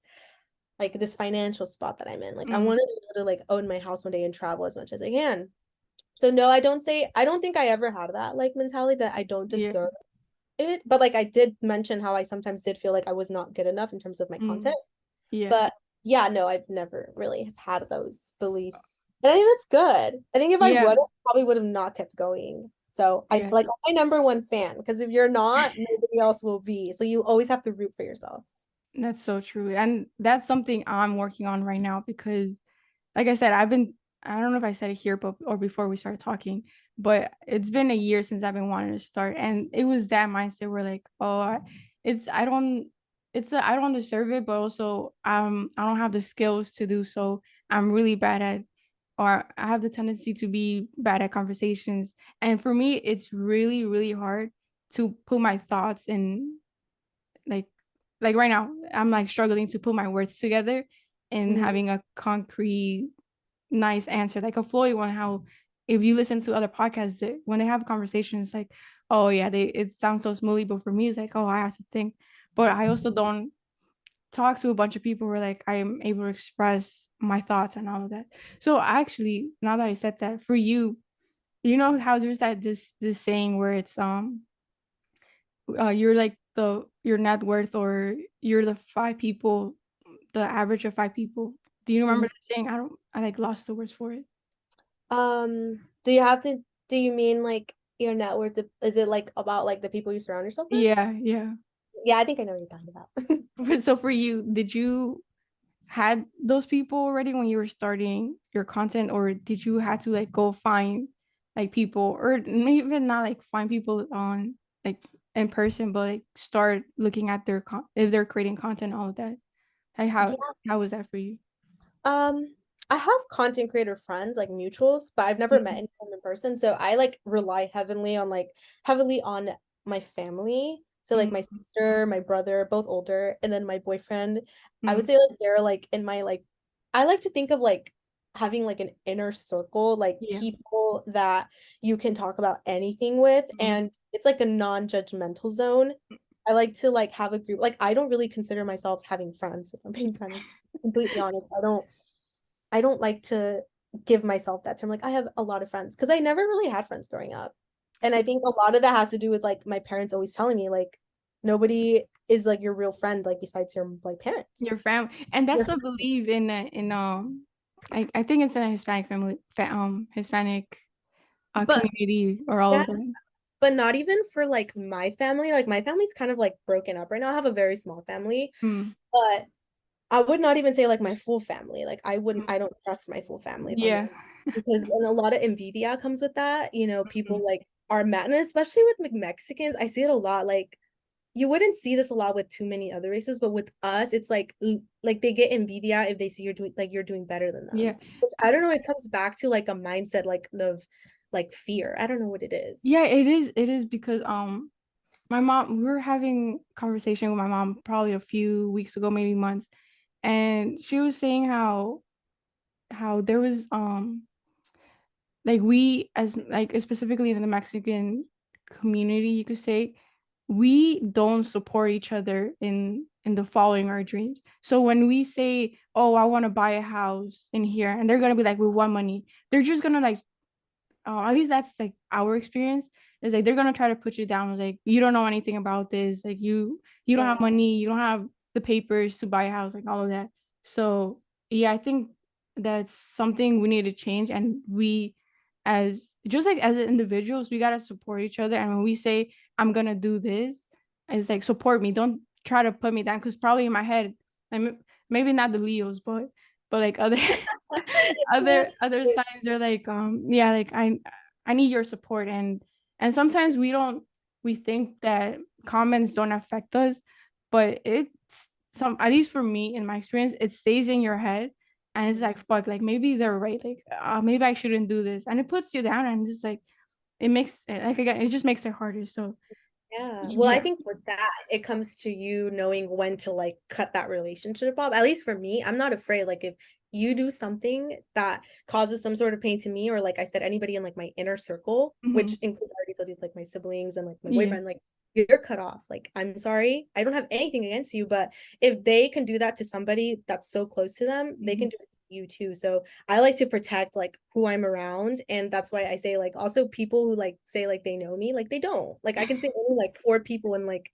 like this financial spot that I'm in. Like I Mm, want to be able to like own my house one day and travel as much as I can. So no, I don't think I ever had that like mentality that I don't yeah. deserve it. But like I did mention how I sometimes did feel like I was not good enough in terms of my Mm, content. yeah. But yeah, no, I've never really had those beliefs. And I think that's good. I think if I Yeah. would, I probably would have not kept going. So I Yeah. like I'm my number one fan because if you're not, nobody else will be. So you always have to root for yourself. That's so true. And that's something I'm working on right now because like I said, I don't know if I said it here but or before we started talking, but it's been a year since I've been wanting to start. And it was that mindset where like, oh, it's I don't I don't deserve it, but also I don't have the skills to do so. I'm really bad at or I have the tendency to be bad at conversations. And for me, it's really, really hard to put my thoughts in like right now I'm like struggling to put my words together and Mhm. having a concrete nice answer like a Floyd one. How if you listen to other podcasts when they have conversations like, oh yeah, they it sounds so smoothly, but for me it's like, oh, I have to think. But I also don't talk to a bunch of people where like I'm able to express my thoughts and all of that. So actually now that I said that, for you, you know how there's that this saying where it's you're like your net worth or you're the five people, the average of five people. Do you remember Mhm. the saying? I like lost the words for it. Do you mean like your net worth? Is it like about like the people you surround yourself with? Yeah, yeah. Yeah, I think I know what you're talking about. So for you, did you had those people already when you were starting your content, or did you have to like go find like people, or maybe even not like find people on like in person, but like start looking at their if they're creating content, all of that? Like Yeah. how was that for you? I have content creator friends, like mutuals, but I've never met Mm, anyone in person. So I like rely heavily on my family. So like my mm, sister, my brother, both older, and then my boyfriend. I would mm, say like they're like in my like I like to think of like having like an inner circle, like yeah. people that you can talk about anything with, Mm, and it's like a non-judgmental zone. I like to like have a group. Like I don't really consider myself having friends, if I'm being kind of completely honest. I don't like to give myself that term. Like I have a lot of friends because I never really had friends growing up. And I see, think a lot of that has to do with like my parents always telling me like nobody is like your real friend like besides your like parents. your family, and Your that's a belief in I think it's in a Hispanic family, Hispanic but community or all yeah, of that. but not even for like my family. Like my family's kind of like broken up right now. I have a very small family, Mm, but I would not even say like my full family. Like mm, I don't trust my full family if I'm being yeah. honest, because and a lot of envidia comes with that. People Mm, like are mad, and especially with Mexicans, I see it a lot. Like you wouldn't see this a lot with too many other races, but with us, it's like they get envidia if they see you're doing better than yeah. them. Which I don't know, it comes back to like a mindset like of like fear. I don't know what it is. Yeah, it is because my mom, we were having conversation with my mom probably a few weeks ago, maybe months, and she was saying how there was like we as like specifically in the Mexican community, you could say, we don't support each other in the following our dreams. So when we say, "Oh, I want to buy a house in here," and they're gonna be like, "We want money," they're just gonna like at least that's like our experience is like they're gonna try to put you down like you don't know anything about this like you don't have Yeah. money you don't have the papers to buy a house like all of that so yeah I think that's something we need to change and we as just like as individuals we gotta support each other and when we say I'm gonna do this it's like support me don't try to put me down because probably in my head I mean, maybe not the Leos but like other other signs are like yeah like I need your support and sometimes we think that comments don't affect us but it's some at least for me in my experience it stays in your head and it's like fuck like maybe they're right like maybe I shouldn't do this and it puts you down and just like it makes like again it just makes it harder so Yeah. Well, I yeah. think with that, it comes to you knowing when to like cut that relationship off. At least for me, I'm not afraid. Like if you do something that causes some sort of pain to me, or like I said, anybody in like my inner circle, Hmm. which includes I already told you like my siblings and like my Yeah. boyfriend, like you're cut off. Like I'm sorry. I don't have anything against you, but if they can do that to somebody that's so close to them, they Hmm. can do it to you too. So I like to protect like who I'm around. And that's why I say like also people who like say like they know me, like they don't. Like I can say only like four people and like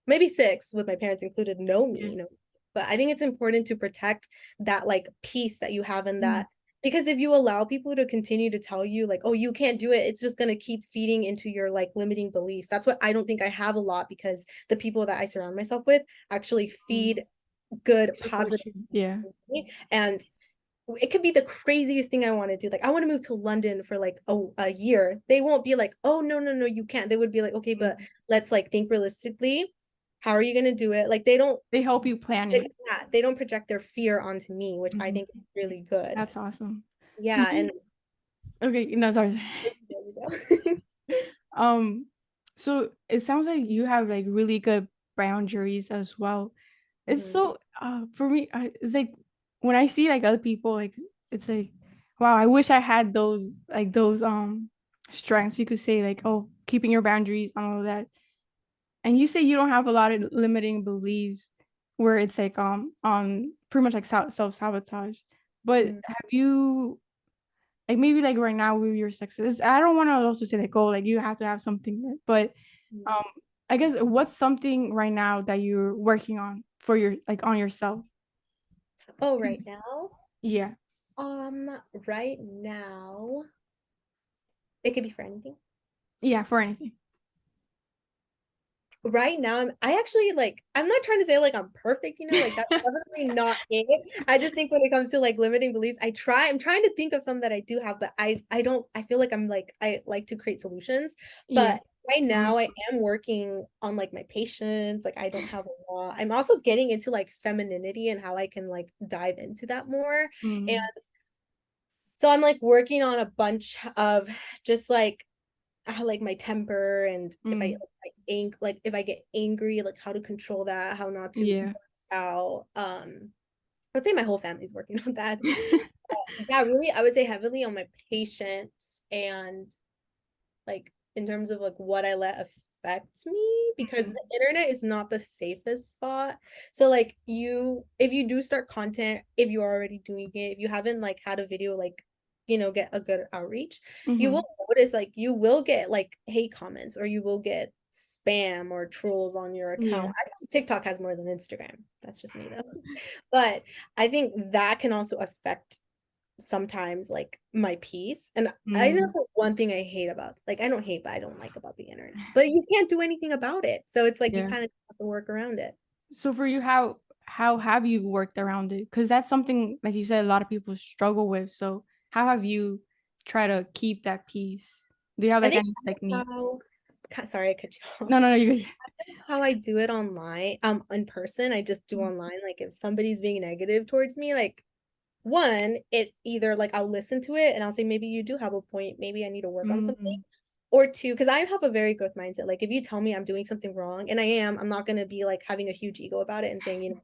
maybe six with my parents included know me, Yeah. you know. But I think it's important to protect that like peace that you have in Mm. that because if you allow people to continue to tell you like oh you can't do it it's just going to keep feeding into your like limiting beliefs. That's what I don't think I have a lot because the people that I surround myself with actually Mm. feed good Support positive you yeah. and it could be the craziest thing I want to do. Like I want to move to London for like a year. They won't be like, oh no, you can't. They would be like, okay, but Mm. let's like think realistically. How are you gonna do it? Like they don't They help you plan it. yeah, they don't project their fear onto me, which I Mhm. think is really good. That's awesome. So Yeah, and you okay, no, sorry. there you go. Um, so it sounds like you have like really good boundaries as well. It's Mhm. so for me, it's like when I see like other people, like it's like, wow, I wish I had those strengths. You could say like, oh, keeping your boundaries and all of that. And you say you don't have a lot of limiting beliefs where it's like on pretty much like self-sabotage. But Mhm. have you like maybe like right now with your success I don't want to also say like oh like you have to have something but Mhm. um I guess what's something right now that you're working on for your like on yourself. Oh, right now? Yeah. Right now, it could be for anything. Yeah, for anything. Right now I actually like I'm not trying to say like I'm perfect, you know, like that's definitely not it. I just think when it comes to like limiting beliefs, I'm trying to think of some that I do have, but I don't I feel like I'm like I like to create solutions. Yeah. But right Me now I too. am working on like my patience. Like I don't have a lot. I'm also getting into like femininity and how I can like dive into that more. And Mm, so I'm like working on a bunch of just like my temper and if I mm, like if I get angry, like how to control that, how not to yeah. out. I would say my whole family's working on that. Yeah, really, I would say heavily on my patience and like in terms of like what I let affect me because Mm, the internet is not the safest spot. So like if you do start content, if you're already doing it, if you haven't like had a video like get a good outreach, you will mhm. notice like you will get like hate comments or you will get spam or trolls on your account. Yeah. I think TikTok has more than Instagram. That's just me though. But I think that can also affect sometimes like my peace. And I think Mm, that's one thing I hate about like I don't hate, but I don't like about the internet. But you can't do anything about it. So it's like you yeah. kind of have to work around it. So for you, how have you worked around it? Because that's something, like you said, a lot of people struggle with. So how have you tried to keep that peace? Do you have I like think any technique? sorry I cut you off. No, no, no, you. How I do it online, in person, I just do online. Like if somebody's being negative towards me, like one, it either like I'll listen to it and I'll say, maybe you do have a point. Maybe I need to work on something. Mm, Or two, because I have a very growth mindset. Like if you tell me I'm doing something wrong, and I'm not gonna be like having a huge ego about it and saying,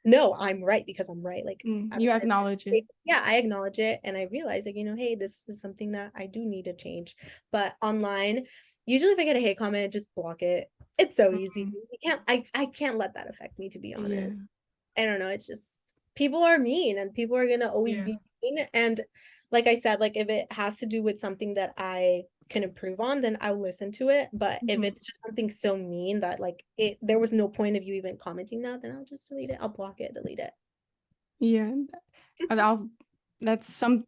no, I'm right because I'm right. Like I'm You honest. acknowledge it. Yeah, I acknowledge it and I realize like, hey, this is something that I do need to change. But online, usually if I get a hate comment, just block it. It's so easy. Mhm. I can't let that affect me, to be Yeah. honest. I don't know. It's just people are mean and people are gonna always Yeah. be mean. And like I said, like if it has to do with something that I can improve on, then I'll listen to it. But if Mhm. it's just something so mean that like it there was no point of you even commenting that, then I'll just delete it. I'll block it, delete it. Yeah. And I'll that's some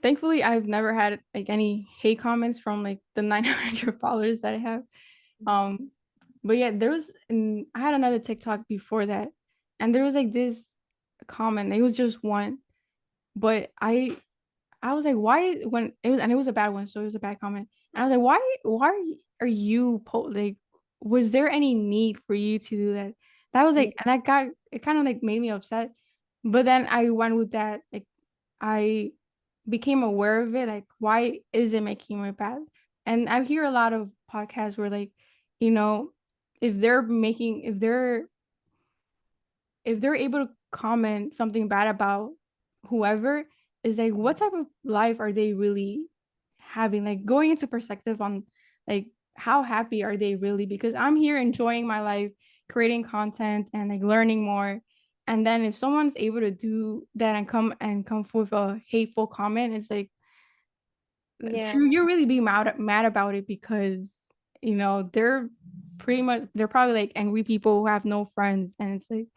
thankfully I've never had like any hate comments from like the 900 followers that I have. Um but yeah, I had another TikTok before that, and there was like this comment. It was just one, but I was like, why when it was, and it was a bad one, so it was a bad comment. And I was like, why are you like, was there any need for you to do that? That was Yeah. like, and I got it kind of like made me upset. But then I went with that, like I became aware of it, like why is it making me bad? And I hear a lot of podcasts where like, you know, if they're able to comment something bad about whoever, is like what type of life are they really having, like going into perspective on like how happy are they really, because I'm here enjoying my life, creating content and like learning more, and then if someone's able to do that and come with a hateful comment, it's like Yeah. you're really being mad about it because they're probably like angry people who have no friends, and it's like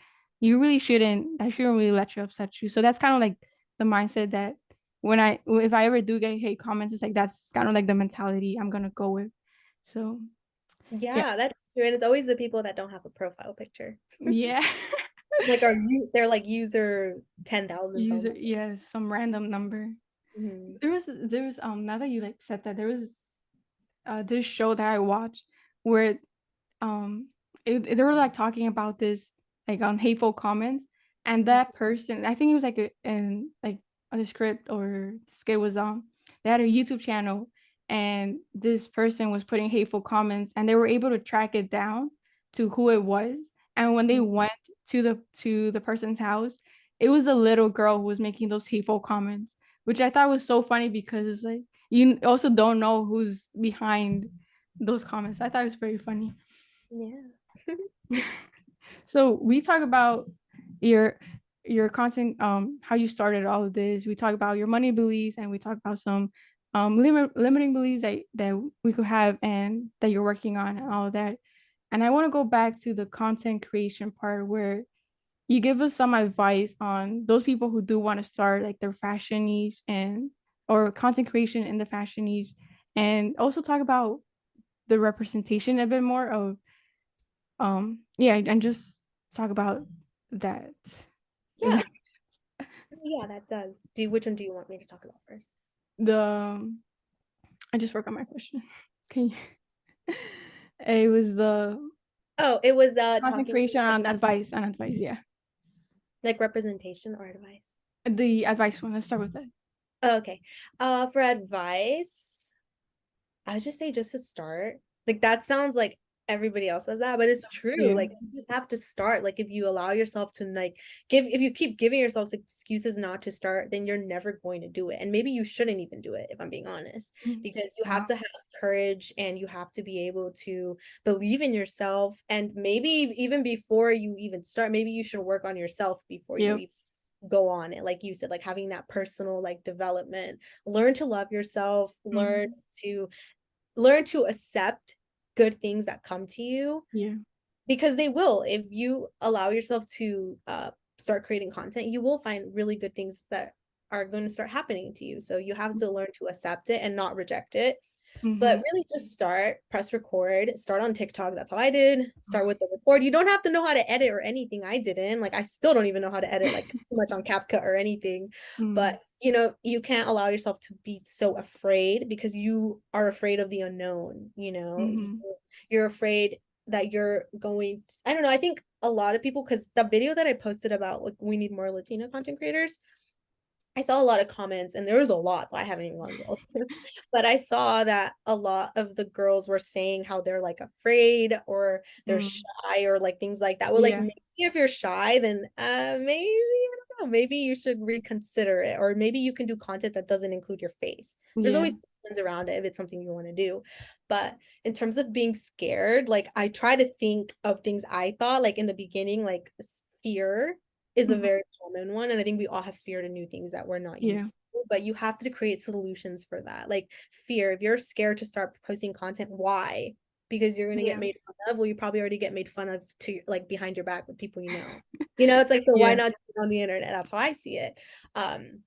that shouldn't really let you upset you. So that's kind of like the mindset that if I ever do get hate comments, it's like that's kind of like the mentality I'm gonna go with. So yeah. Yeah, that's true. And it's always the people that don't have a profile picture. Yeah. Like they're like user 10,000 User, something. yeah, some random number. Mhm. There was now that you like said that, there was this show that I watched where um they were like talking about this like on hateful comments, and that person, I think it was like in like on the script or the skit was on, they had a YouTube channel, and this person was putting hateful comments, and they were able to track it down to who it was. And when they went to the person's house, it was a little girl who was making those hateful comments, which I thought was so funny because it's like you also don't know who's behind those comments. I thought it was pretty funny. Yeah. So we talk about your content, how you started all of this. We talk about your money beliefs, and we talk about some limiting beliefs that we could have and that you're working on and all of that. And I want to go back to the content creation part where you give us some advice on those people who do want to start like their fashion niche and or content creation in the fashion niche, and also talk about the representation a bit more of yeah, and just talk about that, if Yeah. that makes sense. Yeah, that does. Which one do you want me to talk about first? The I just forgot my question. Can you it was the Oh, it was content talking creation like, on advice, yeah. like representation or advice. The advice one, let's start with that. Oh, okay. For advice, I would just say just to start. Like that sounds like everybody else says that, but it's true. Yeah. Like you just have to start. Like if you allow yourself to like if you keep giving yourself excuses not to start, then you're never going to do it. And maybe you shouldn't even do it, if I'm being honest, because you have to have courage and you have to be able to believe in yourself. And maybe even before you even start, maybe you should work on yourself before you Yep. even go on it, like you said, like having that personal like development, learn to love yourself, Mhm. learn to accept good things that come to you, Yeah. because they will. If you allow yourself to start creating content, you will find really good things that are going to start happening to you. So you have to learn to accept it and not reject it, but Mm-hmm. really just start, press record, start on TikTok. That's how I did. Start with the record. You don't have to know how to edit or anything. I didn't. Like I still don't even know how to edit like too much on CapCut or anything. Mm-hmm. But you can't allow yourself to be so afraid because you are afraid of the unknown, Mm-hmm. you're afraid that you're going to, I don't know, I think a lot of people, because the video that I posted about like we need more Latino content creators, I saw a lot of comments, and there was a lot, so I haven't even gone through all of them. But I saw that a lot of the girls were saying how they're like afraid or they're Mm, shy or like things like that. Well, like yeah, maybe if you're shy, then maybe I don't know, maybe you should reconsider it, or maybe you can do content that doesn't include your face. There's yeah, always things around it if it's something you want to do. But in terms of being scared, like I try to think of things I thought like in the beginning, like fear is a mhm, very common one. And I think we all have fear to new things that we're not yeah, used to, but you have to create solutions for that. Like fear, if you're scared to start posting content, why? Because you're gonna get yeah, made fun of. Well, you probably already get made fun of to like behind your back with people you know. You know, it's like, so why yeah, not do it on the internet? That's how I see it. Um,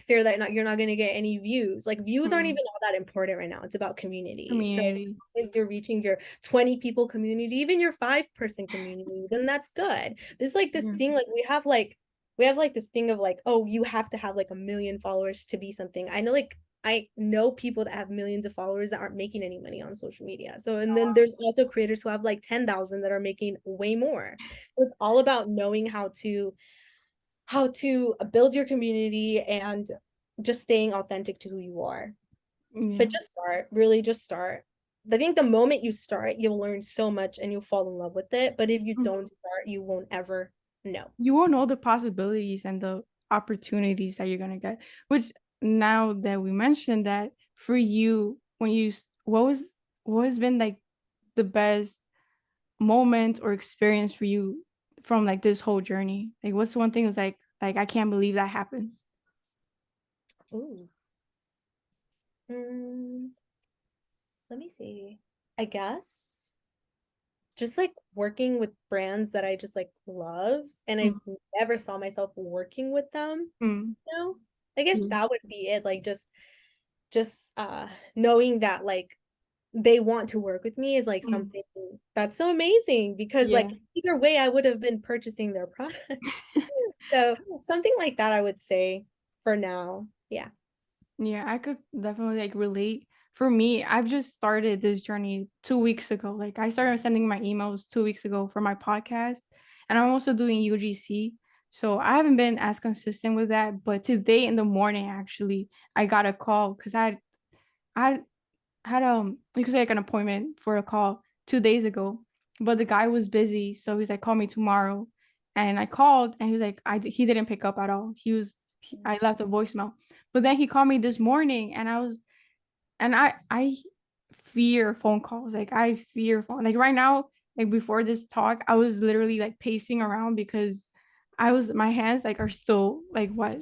fear that you're not going to get any views. Like views aren't mm, even all that important right now. It's about community. So community. as you're reaching your 20 people community, even your 5-person community, then that's good. There's like this Yeah, thing, like we have like this thing of like, oh, you have to have like 1 million followers to be something. I know people that have millions of followers that aren't making any money on social media. So, and then there's also creators who have like 10,000 that are making way more. So it's all about knowing how to build your community and just staying authentic to who you are. But yeah. just start, really just start. I think the moment you start, you'll learn so much and you'll fall in love with it. But if you Mm. don't start, you won't ever know. You won't know the possibilities and the opportunities that you're gonna get. Which now that we mentioned that for you, when what has been like the best moment or experience for you from like this whole journey? Like what's one thing was like I can't believe that happened. Ooh. Mm, let me see. I guess just like working with brands that I just like love and I Mm, never saw myself working with them, mm, you know? I guess yeah, that would be it. Like just knowing that like they want to work with me is like mm, something that's so amazing because yeah. like either way I would have been purchasing their products. So something like that I would say for now. Yeah. Yeah, I could definitely like relate. For me, I've just started this journey 2 weeks ago. Like I started sending my emails 2 weeks ago for my podcast, and I'm also doing UGC. So I haven't been as consistent with that, but today in the morning, actually, I got a call because I had you could say like an appointment for a call 2 days ago, but the guy was busy, so he's like, call me tomorrow. And I called and he was like, he didn't pick up at all. I left a voicemail. But then he called me this morning and I fear phone calls. Like I fear phone. Like right now, like before this talk, I was literally like pacing around because my hands like are still like wet.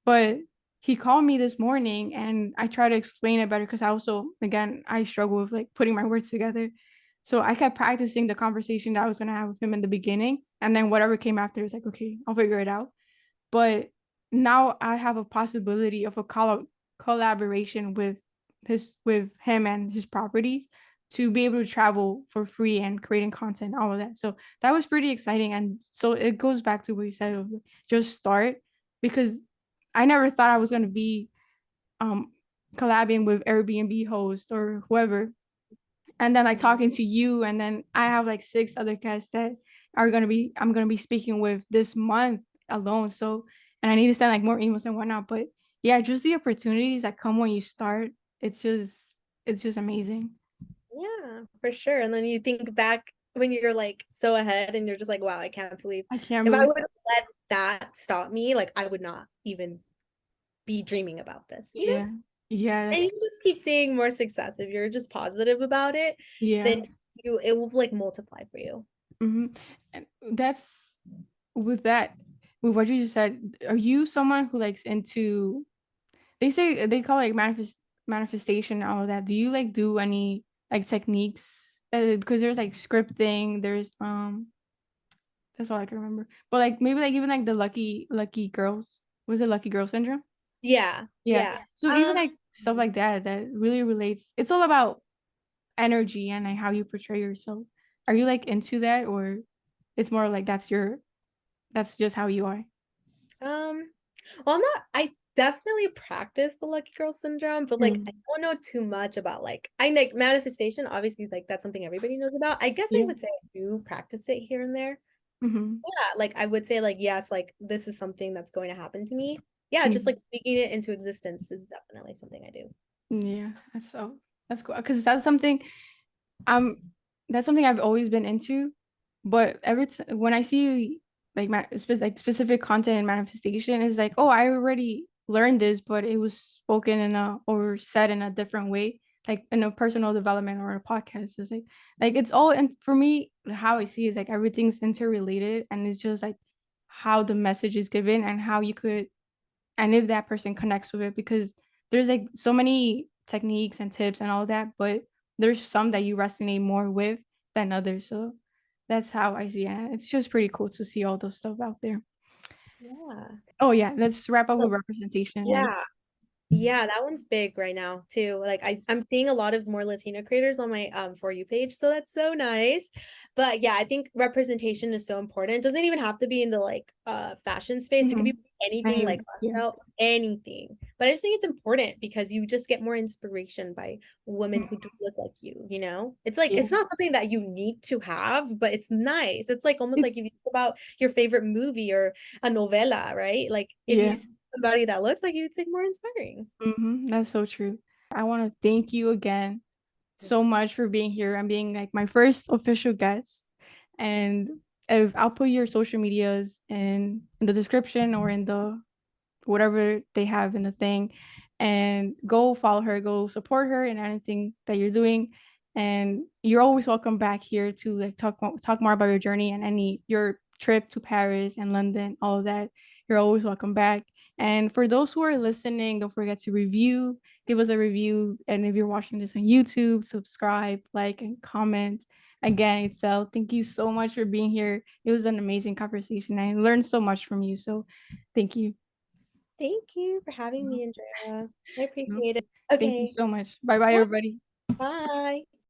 But he called me this morning and I tried to explain it better because I also, again, I struggle with like putting my words together. So I kept practicing the conversation that I was going to have with him in the beginning. And then whatever came after is like, okay, I'll figure it out. But now I have a possibility of a collaboration with him and his properties to be able to travel for free and creating content, all of that. So that was pretty exciting. And so it goes back to what you said of just start because I never thought I was going to be um collabing with Airbnb host or whoever, and then like talking to you, and then I have like 6 other guests that I'm gonna be speaking with this month alone. So, and I need to send like more emails and whatnot. But yeah, just the opportunities that come when you start, it's just amazing. Yeah, for sure. And then you think back when you're like so ahead and you're just like, wow, I can't believe I can't if I believe. would have let that stop me, like I would not even be dreaming about this, you know? Yeah, yeah, And you that's just keep seeing more success. If you're just positive about it, yeah. then it will like multiply for you. Hmm. And that's with that with what you just said. Are you someone who likes into they say they call it like manifestation and all of that. Do you like do any like techniques? Because there's like scripting, there's that's all I can remember. But like maybe like even like the lucky girls. Was it lucky girl syndrome? Yeah, Yeah. yeah. So even like stuff like that that really relates. It's all about energy and like how you portray yourself. Are you like into that or it's more like that's just how you are? Um, well, I definitely practice the lucky girl syndrome, but like I Mm. don't know too much about like I like manifestation, obviously like that's something everybody knows about. I guess I Yeah. would say I do practice it here and there. Mm-hmm. Yeah, like I would say like yes, like this is something that's going to happen to me. yeah, just Mm, like speaking it into existence is definitely something I do. yeah, that's cool because I'm that's something I've always been into, but when I see like like specific content and manifestation is like, oh, I already learned this, but it was spoken in a or said in a different way, like in a personal development or a podcast. It's like it's all, and for me, how I see it is like everything's interrelated, and it's just like how the message is given and how you could, and if that person connects with it, because there's like so many techniques and tips and all that, but there's some that you resonate more with than others. So that's how I see it. It's just pretty cool to see all those stuff out there. Yeah. Oh yeah, let's wrap up with So, representation. And yeah. Yeah, that one's big right now too. Like I'm seeing a lot of more Latina creators on my For You page, so that's so nice. But yeah, I think representation is so important. It doesn't even have to be in the like fashion space. It could be mhm. anything like And yeah, lifestyle, anything. But I just think it's important because you just get more inspiration by women who do look like you, you know? It's like yeah, it's not something that you need to have, but it's nice. It's like almost like if you it's think about your favorite movie or a novela, right? Like if you yeah. see somebody that looks like you, it's like more inspiring. That's so true. I want to thank you again so much for being here and being like my first official guest. And if I'll put your social medias in the description or in the whatever they have in the thing, and go follow her, go support her in anything that you're doing. And you're always welcome back here to like talk more about your journey and any your trip to Paris and London, all of that. You're always welcome back. And for those who are listening, don't forget to give us a review. And if you're watching this on YouTube, subscribe, like, and comment. Again, Itsel, thank you so much for being here. It was an amazing conversation. I learned so much from you. So thank you. Thank you for having me, Andrea. I No, appreciate it. thank you Okay. so much. Bye bye, Yeah. everybody. Bye.